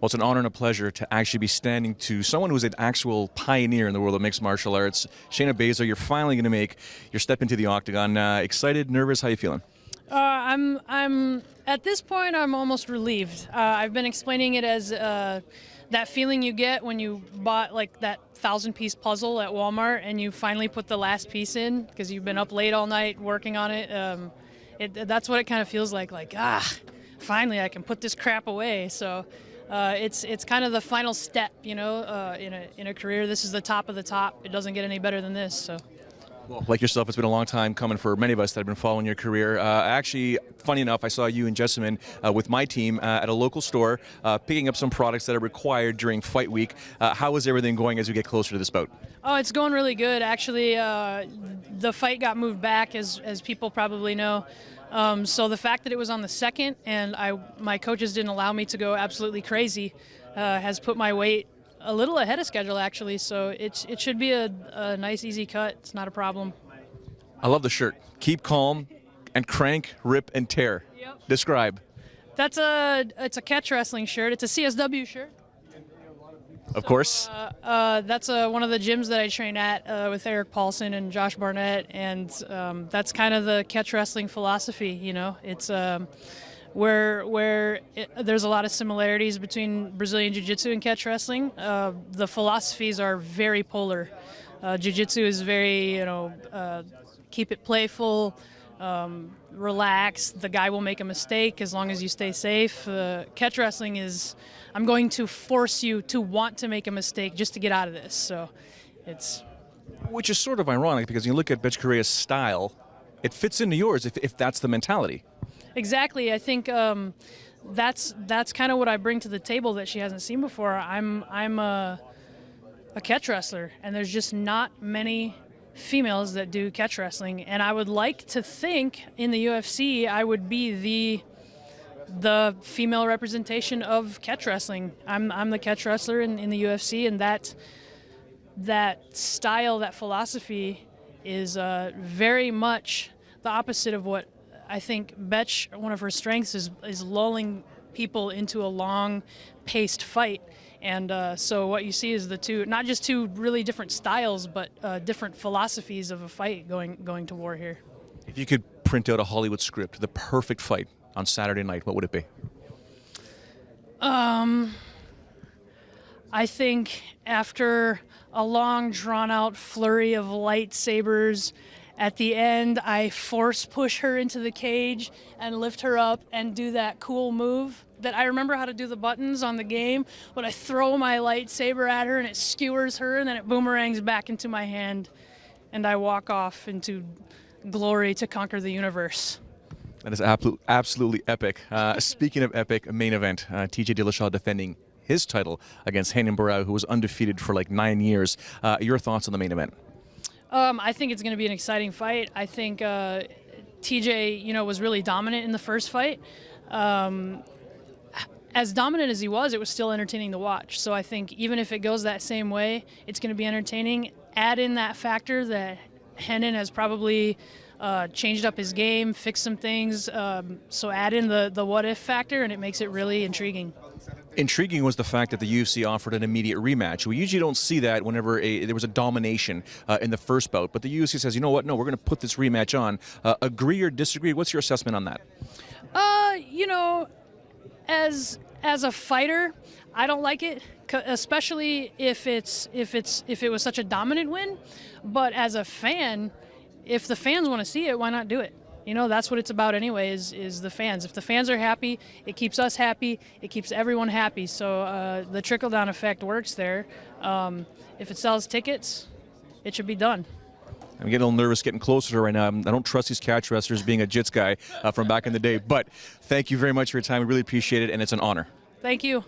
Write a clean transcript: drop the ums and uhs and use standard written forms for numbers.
Well, it's an honor and a pleasure to actually be standing to someone who's an actual pioneer in the world of mixed martial arts. Shayna Baszler, you're finally going to make your step into the octagon. Excited, nervous? How you feeling? I'm at this point, I'm almost relieved. I've been explaining it as that feeling you get when you bought like that 1,000-piece puzzle at Walmart and you finally put the last piece in because you've been up late all night working on it. That's what it kind of feels like. Finally I can put this crap away. So it's kind of the final step, you know, in a career. This is the top of the top. It doesn't get any better than this. So. Well, like yourself, it's been a long time coming for many of us that have been following your career. Actually, funny enough, I saw you and Jessamine with my team at a local store picking up some products that are required during fight week. How is everything going as we get closer to this bout? Oh, it's going really good. Actually, the fight got moved back, as people probably know. So the fact that it was on the 2nd and my coaches didn't allow me to go absolutely crazy has put my weight a little ahead of schedule, actually, so it should be a nice, easy cut. It's not a problem. I love the shirt. Keep calm and crank, rip, and tear. Yep. Describe. It's a catch wrestling shirt. It's a CSW shirt. Of course. That's one of the gyms that I train at with Eric Paulson and Josh Barnett, and that's kind of the catch wrestling philosophy, you know. It's there's a lot of similarities between Brazilian Jiu-Jitsu and catch wrestling. The philosophies are very polar. Jiu-Jitsu is very, you know, keep it playful, relax. The guy will make a mistake as long as you stay safe. Catch wrestling is, I'm going to force you to want to make a mistake just to get out of this. So it's... Which is sort of ironic because you look at Betch Correa's style, it fits into yours if that's the mentality. Exactly. I think that's kind of what I bring to the table that she hasn't seen before. I'm a catch wrestler, and there's just not many females that do catch wrestling. And I would like to think in the UFC I would be the female representation of catch wrestling. I'm the catch wrestler in the UFC, and that style, that philosophy is very much the opposite of what I think Betch, one of her strengths is lulling people into a long-paced fight. And so what you see is not just two really different styles, but different philosophies of a fight going to war here. If you could print out a Hollywood script, the perfect fight on Saturday night, what would it be? I think after a long, drawn-out flurry of lightsabers, at the end, I force push her into the cage and lift her up and do that cool move that I remember how to do the buttons on the game, but I throw my lightsaber at her and it skewers her and then it boomerangs back into my hand and I walk off into glory to conquer the universe. That is absolutely epic. Speaking of epic, main event, TJ Dillashaw defending his title against Renan Barão, who was undefeated for like 9 years. Your thoughts on the main event? I think it's going to be an exciting fight. I think TJ, you know, was really dominant in the first fight. As dominant as he was, it was still entertaining to watch. So I think even if it goes that same way, it's going to be entertaining. Add in that factor that Renan has probably changed up his game, fixed some things. So add in the what-if factor, and it makes it really intriguing. Intriguing was the fact that the UFC offered an immediate rematch. We usually don't see that whenever there was a domination in the first bout, but the UFC says, you know what, no, we're going to put this rematch on. Agree or disagree? What's your assessment on that? You know, as a fighter, I don't like it, especially if it was such a dominant win. But as a fan, if the fans want to see it, why not do it? You know, that's what it's about anyway, is the fans. If the fans are happy, it keeps us happy, it keeps everyone happy. So the trickle-down effect works there. If it sells tickets, it should be done. I'm getting a little nervous getting closer to her right now. I don't trust these catch wrestlers being a jits guy from back in the day. But thank you very much for your time. We really appreciate it, and it's an honor. Thank you.